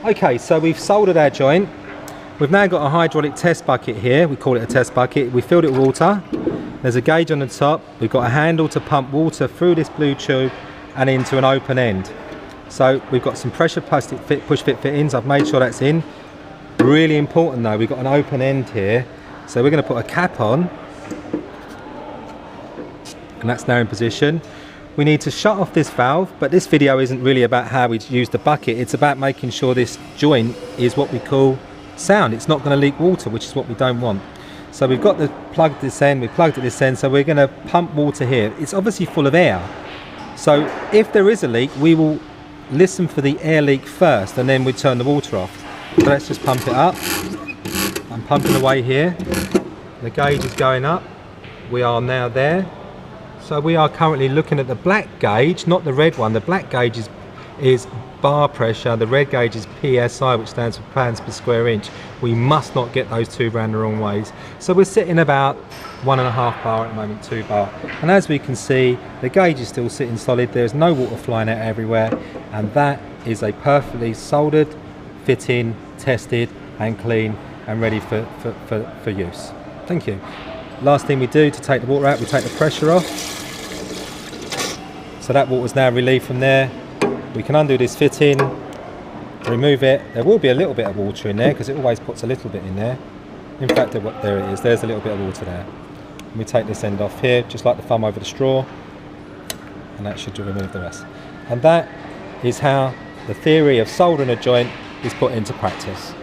Okay, so we've soldered our joint. We've now got a hydraulic test bucket here. We call it a test bucket. We filled it with water. There's a gauge on the top. We've got a handle to pump water through this blue tube and into an open end. So we've got some pressure plastic push fit fittings. I've made sure that's in. Really important though, we've got an open end here. So we're going to put a cap on. And that's now in position. We need to shut off this valve, but this video isn't really about how we use the bucket. It's about making sure this joint is what we call sound. It's not going to leak water, which is what we don't want. So we've got the plug this end, we plugged at this end, so we're going to pump water here. It's obviously full of air. So if there is a leak, we will listen for the air leak first and then we turn the water off. So let's just pump it up. I'm pumping away here. The gauge is going up. We are now there. So we are currently looking at the black gauge, not the red one. The black gauge is bar pressure. The red gauge is PSI, which stands for pounds per square inch. We must not get those two round the wrong ways. So we're sitting about 1.5 bar at the moment, 2 bar. And as we can see, the gauge is still sitting solid. There's no water flying out everywhere. And that is a perfectly soldered, fitting, tested and clean and ready for use. Thank you. Last thing we do to take the water out, we take the pressure off. So that water's now relieved from there. We can undo this fitting, remove it. There will be a little bit of water in there because it always puts a little bit in there. In fact, there it is. There's a little bit of water there. And we take this end off here, just like the thumb over the straw, and that should remove the rest. And that is how the theory of soldering a joint is put into practice.